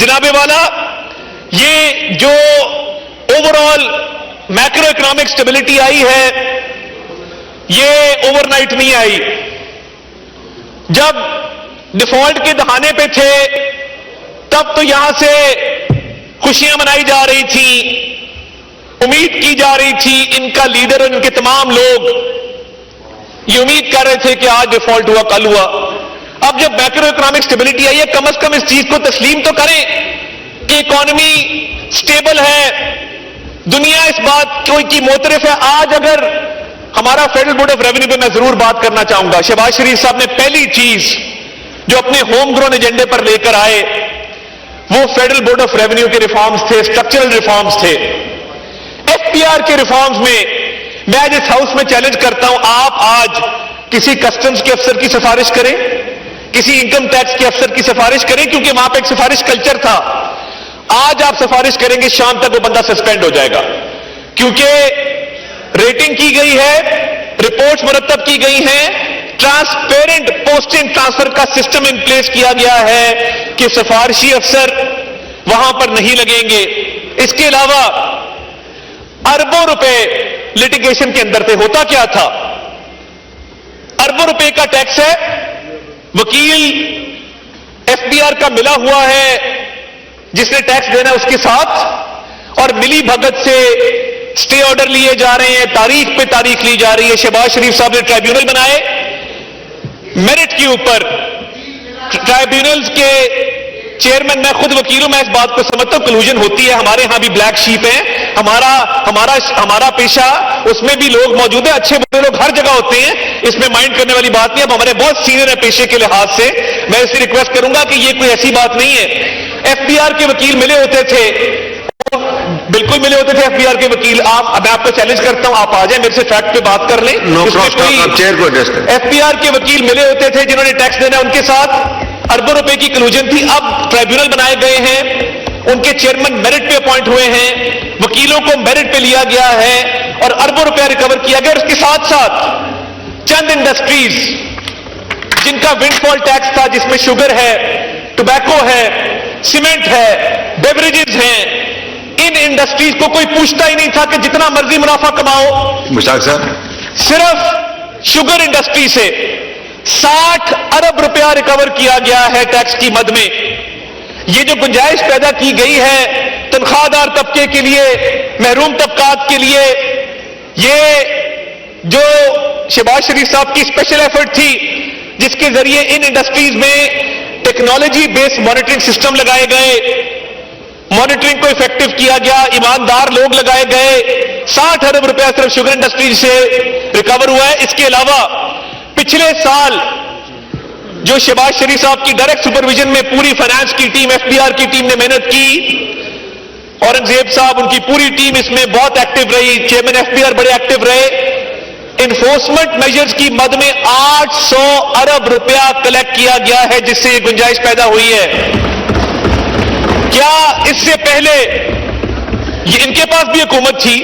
جناب والا یہ جو overall macroeconomic stability آئی ہے یہ اوور نائٹ نہیں آئی. جب ڈیفالٹ کے دہانے پہ تھے تب تو یہاں سے خوشیاں منائی جا رہی تھیں, امید کی جا رہی تھی, ان کا لیڈر اور ان کے تمام لوگ یہ امید کر رہے تھے کہ آج ڈیفالٹ ہوا کل ہوا. اب جب میکرو اکنامک سٹیبلٹی آئی ہے کم از کم اس چیز کو تسلیم تو کریں کہ اکانومی سٹیبل ہے, دنیا اس بات کی معترف ہے. آج اگر ہمارا فیڈرل بورڈ آف ریونیو پہ میں ضرور بات کرنا چاہوں گا, شہباز شریف صاحب نے پہلی چیز جو اپنے ہوم گرون ایجنڈے پر لے کر آئے وہ فیڈرل بورڈ آف ریونیو کے ریفارمز تھے, اسٹرکچرل ریفارمز تھے. ایف پی آر کے ریفارمز میں آج اس ہاؤس میں چیلنج کرتا ہوں, آپ آج کسی کسٹمز کے افسر کی سفارش کریں, کسی انکم ٹیکس کے افسر کی سفارش کریں, کیونکہ وہاں پہ ایک سفارش کلچر تھا. آج آپ سفارش کریں گے شام تک وہ بندہ سسپینڈ ہو جائے گا, کیونکہ ریٹنگ کی گئی ہے, رپورٹس مرتب کی گئی ہیں, ٹرانسپیرنٹ پوسٹنگ ٹرانسفر کا سسٹم ان پلیس کیا گیا ہے کہ سفارشی افسر وہاں پر نہیں لگیں گے. اس کے علاوہ اربوں روپے لٹیگیشن کے اندر تھے. ہوتا کیا تھا, اربوں روپے کا ٹیکس ہے, وکیل ایف بی آر کا ملا ہوا ہے جس نے ٹیکس دینا اس کے ساتھ, اور ملی بھگت سے سٹے آرڈر لیے جا رہے ہیں, تاریخ پہ تاریخ لی جا رہی ہے. شہباز شریف صاحب نے ٹرائیبیونل بنائے میرٹ کے اوپر, ٹرائیبیونلز کے چیئرمین, میں خود وکیل ہوں, میں اس بات کو سمجھتا ہوں کلوژن ہوتی ہے, ہمارے ہاں بھی بلیک شیپ ہیں, ہمارا پیشہ اس میں بھی لوگ موجود ہیں, اچھے برے لوگ ہر جگہ ہوتے ہیں, اس میں مائنڈ کرنے والی بات نہیں. اب ہمارے بہت سینئر ہیں پیشے کے لحاظ سے, میں اس سے ریکویسٹ کروں گا کہ یہ کوئی ایسی بات نہیں ہے. ایف بی آر کے وکیل ملے ہوتے تھے, بالکل ملے ہوتے تھے ایف بی آر کے وکیل. میں آپ کو چیلنج کرتا ہوں, آپ آ جائیں میرے سے فیکٹ پہ بات کر لیں. ایف بی آر کے وکیل ملے ہوتے تھے جنہوں نے ٹیکس دینا, ان کے ساتھ اربوں روپے کی کلوژن تھی. اب ٹرائیبیونل بنائے گئے ہیں, ان کے چیئرمین میرٹ پہ اپوائنٹ ہوئے ہیں, وکیلوں کو میرٹ پہ لیا گیا ہے اور اربوں روپے ریکور کیا گیا. اور اس کے ساتھ ساتھ چند انڈسٹریز جن کا ونڈ فال ٹیکس تھا, جس میں شوگر ہے, ٹوبیکو ہے, سیمنٹ ہے, بیوریجز ہیں, ان انڈسٹریز کو کوئی پوچھتا ہی نہیں تھا کہ جتنا مرضی منافع کماؤ. مشتاق صاحب, صرف شوگر انڈسٹری سے 60 ارب روپیہ ریکور کیا گیا ہے ٹیکس کی مد میں. یہ جو گنجائش پیدا کی گئی ہے تنخواہ دار طبقے کے لیے, محروم طبقات کے لیے, یہ جو شہباز شریف صاحب کی اسپیشل ایفرٹ تھی جس کے ذریعے ان انڈسٹریز میں ٹیکنالوجی بیسڈ مانیٹرنگ سسٹم لگائے گئے, مانیٹرنگ کو افیکٹو کیا گیا, ایماندار لوگ لگائے گئے, 60 ارب روپیہ صرف شوگر انڈسٹری سے ریکور ہوا ہے. اس کے علاوہ پچھلے سال جو شہباز شریف صاحب کی ڈائریکٹ سپرویژن میں پوری فائنانس کی ٹیم, ایف بی آر کی ٹیم نے محنت کی, اورنگزیب صاحب ان کی پوری ٹیم اس میں بہت ایکٹیو رہی, چیئرمین ایف بی آر بڑے ایکٹیو رہے. انفورسمنٹ میجرز کی مد میں 800 ارب روپیہ کلیکٹ کیا گیا ہے جس سے یہ گنجائش پیدا ہوئی ہے. کیا اس سے پہلے یہ ان کے پاس بھی حکومت تھی,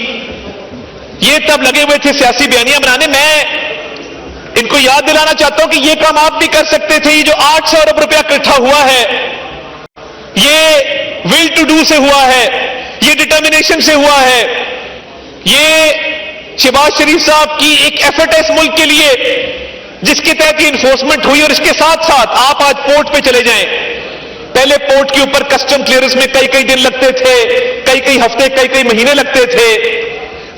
یہ تب لگے ہوئے تھے سیاسی بیانیاں بنانے. میں ان کو یاد دلانا چاہتا ہوں کہ یہ کام آپ بھی کر سکتے تھے. یہ جو 800 ارب روپیہ اکٹھا ہوا ہے یہ ول ٹو ڈو سے ہوا ہے, یہ ڈٹرمنیشن سے ہوا ہے, یہ شہباز شریف صاحب کی ایک ایفرٹ ہے اس ملک کے لیے جس کے تحت یہ انفورسمنٹ ہوئی. اور اس کے ساتھ ساتھ آپ آج پورٹ پہ چلے جائیں, پہلے پورٹ کے اوپر کسٹم کلیئرنس میں کئی دن لگتے تھے, کئی ہفتے, کئی مہینے لگتے تھے,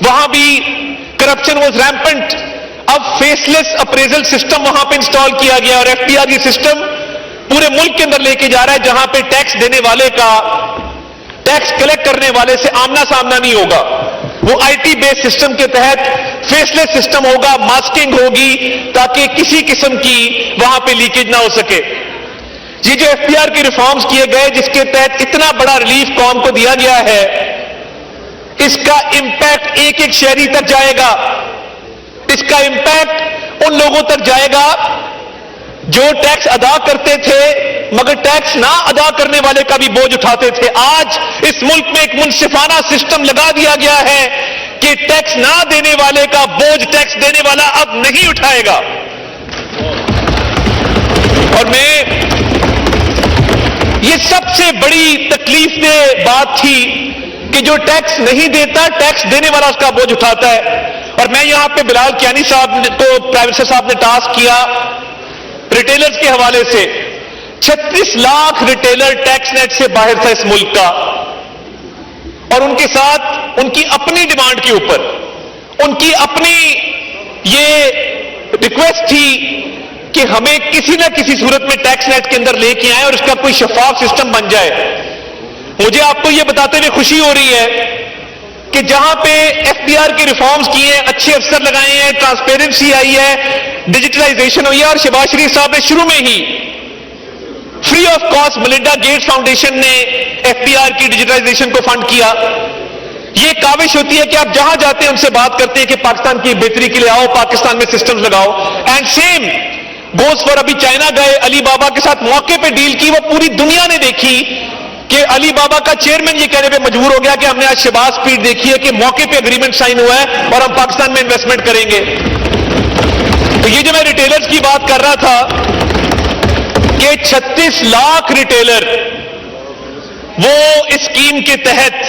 وہاں بھی کرپشن واز ریمپنٹ. اب فیس لیس اپریزل سسٹم وہاں پہ انسٹال کیا گیا اور ایف پی آر یہ سسٹم پورے ملک کے اندر لے کے جا رہا ہے جہاں پہ ٹیکس دینے والے کا ٹیکس کلیکٹ کرنے والے سے آمنا سامنا نہیں ہوگا. وہ آئی ٹی بیس سسٹم کے تحت فیس لیس سسٹم ہوگا, ماسکنگ ہوگی تاکہ کسی قسم کی وہاں پہ لیکیج نہ ہو سکے. یہ جو ایف پی آر کے ریفارمز کیے گئے جس کے تحت اتنا بڑا ریلیف قوم کو دیا گیا ہے, اس کا امپیکٹ ایک ایک شہری تک جائے گا. اس کا امپیکٹ ان لوگوں تک جائے گا جو ٹیکس ادا کرتے تھے مگر ٹیکس نہ ادا کرنے والے کا بھی بوجھ اٹھاتے تھے. آج اس ملک میں ایک منصفانہ سسٹم لگا دیا گیا ہے کہ ٹیکس نہ دینے والے کا بوجھ ٹیکس دینے والا اب نہیں اٹھائے گا. اور میں یہ سب سے بڑی تکلیف دہ بات تھی کہ جو ٹیکس نہیں دیتا ٹیکس دینے والا اس کا بوجھ اٹھاتا ہے. اور میں یہاں پہ بلال کیانی صاحب کو پرائم منسٹر صاحب نے ٹاسک کیا ریٹیلرز کے حوالے سے. 36 لاکھ ریٹیلر ٹیکس نیٹ سے باہر تھا اس ملک کا, اور ان کے ساتھ ان کی اپنی ڈیمانڈ کے اوپر ان کی اپنی یہ ریکویسٹ تھی کہ ہمیں کسی نہ کسی صورت میں ٹیکس نیٹ کے اندر لے کے آئیں اور اس کا کوئی شفاف سسٹم بن جائے. مجھے آپ کو یہ بتاتے ہوئے خوشی ہو رہی ہے کہ جہاں پہ ایف بی آر کے ریفارمز کیے ہیں, اچھے افسر لگائے ہیں, ٹرانسپیرنسی آئی ہے, ڈیجیٹلائزیشن ہوئی ہے, اور شہباز شریف صاحب نے شروع میں ہی free of cost Melinda Gates Foundation نے ایف بی آر کی ڈیجیٹلائزیشن کو فنڈ کیا. یہ کاوش ہوتی ہے کہ آپ جہاں جاتے ہیں ان سے بات کرتے ہیں کہ پاکستان کی بہتری کے لیے آؤ, پاکستان میں سسٹمز لگاؤ. اینڈ سیم گوز فار, ابھی چائنا گئے, علی بابا کے ساتھ موقع پہ ڈیل کی. وہ پوری دنیا نے دیکھی کہ علی بابا کا چیئرمین یہ کہنے پہ مجبور ہو گیا کہ ہم نے آج شہباز اسپیڈ دیکھی ہے کہ موقع پہ اگریمنٹ سائن ہوا ہے اور ہم پاکستان میں انویسٹمنٹ کریں گے. تو یہ جو میں ریٹیلرز کی بات کر رہا تھا کہ 36 لاکھ ریٹیلر وہ اس اسکیم کے تحت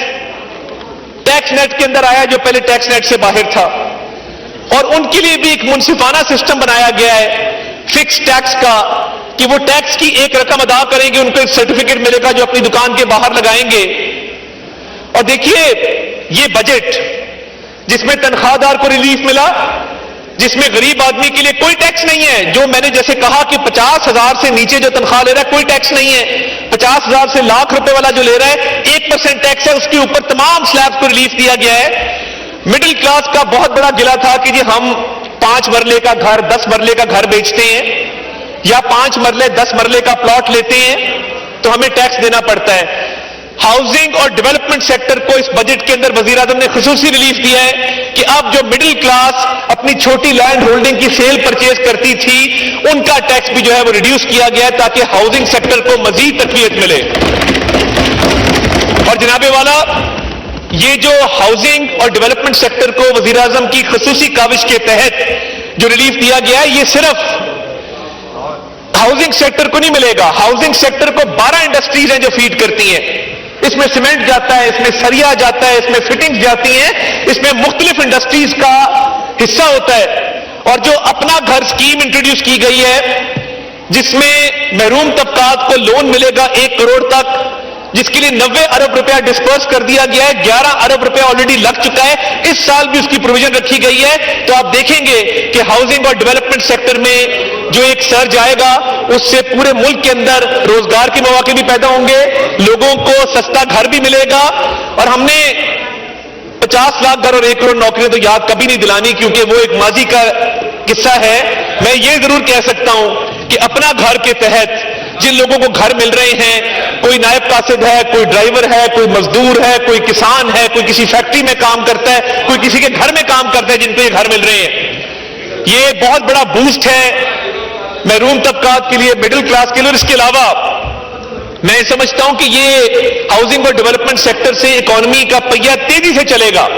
ٹیکس نیٹ کے اندر آیا جو پہلے ٹیکس نیٹ سے باہر تھا, اور ان کے لیے بھی ایک منصفانہ سسٹم بنایا گیا ہے فکس ٹیکس کا کہ وہ ٹیکس کی ایک رقم ادا کریں گے, ان کو ایک سرٹیفکیٹ ملے گا جو اپنی دکان کے باہر لگائیں گے. اور دیکھیے یہ بجٹ جس میں تنخواہ دار کو ریلیف ملا, جس میں غریب آدمی کے لیے کوئی ٹیکس نہیں ہے, جو میں نے جیسے کہا کہ 50,000 سے نیچے جو تنخواہ لے رہا ہے کوئی ٹیکس نہیں ہے, 50,000 سے لاکھ روپے والا جو لے رہا ہے 1% ٹیکس ہے, اس کے اوپر تمام سلیبز کو ریلیف دیا گیا ہے. مڈل کلاس کا بہت بڑا گلہ تھا کہ جی ہم 5 مرلے کا گھر 10 مرلے کا گھر بیچتے ہیں یا 5 مرلے 10 مرلے کا پلاٹ لیتے ہیں تو ہمیں ٹیکس دینا پڑتا ہے. ہاؤسنگ اور ڈیولپمنٹ سیکٹر کو اس بجٹ کے اندر وزیر اعظم نے خصوصی ریلیف دیا ہے کہ اب جو مڈل کلاس اپنی چھوٹی لینڈ ہولڈنگ کی سیل پرچیز کرتی تھی ان کا ٹیکس بھی جو ہے وہ ریڈیوس کیا گیا ہے تاکہ ہاؤسنگ سیکٹر کو مزید تقویت ملے. اور جناب والا یہ جو ہاؤسنگ اور ڈیولپمنٹ سیکٹر کو وزیر اعظم کی خصوصی کاوش کے تحت جو ریلیف دیا گیا ہے یہ صرف ہاؤسنگ سیکٹر کو نہیں ملے گا. ہاؤسنگ سیکٹر کو 12 انڈسٹریز ہیں جو فیڈ کرتی ہیں. اس میں سیمنٹ جاتا ہے, اس میں سریا جاتا ہے, اس میں فٹنگز جاتی ہیں, اس میں مختلف انڈسٹریز کا حصہ ہوتا ہے. اور جو اپنا گھر اسکیم انٹروڈیوس کی گئی ہے جس میں محروم طبقات کو لون ملے گا 1 کروڑ تک, جس کے لیے 90 ارب روپیہ ڈسپرس کر دیا گیا ہے, 11 ارب روپیہ آلریڈی لگ چکا ہے, اس سال بھی اس کی پروویژن رکھی گئی ہے. تو آپ دیکھیں گے کہ ہاؤسنگ اور ڈیولپمنٹ سیکٹر میں جو ایک سرج آئے گا اس سے پورے ملک کے اندر روزگار کے مواقع بھی پیدا ہوں گے, لوگوں کو سستا گھر بھی ملے گا. اور ہم نے 50 لاکھ گھر اور 1 کروڑ نوکریاں تو یاد کبھی نہیں دلانی کیونکہ وہ ایک ماضی کا قصہ ہے. میں یہ ضرور کہہ سکتا ہوں کہ اپنا گھر کے تحت جن لوگوں کو گھر مل رہے ہیں, کوئی نائب قاصد ہے, کوئی ڈرائیور ہے, کوئی مزدور ہے, کوئی کسان ہے, کوئی کسی فیکٹری میں کام کرتا ہے, کوئی کسی کے گھر میں کام کرتا ہے, جن کو یہ گھر مل رہے ہیں, یہ بہت بڑا بوسٹ ہے محروم طبقات کے لیے, مڈل کلاس کے لیے. اور اس کے علاوہ میں سمجھتا ہوں کہ یہ ہاؤسنگ اور ڈیولپمنٹ سیکٹر سے اکانومی کا پہیہ تیزی سے چلے گا.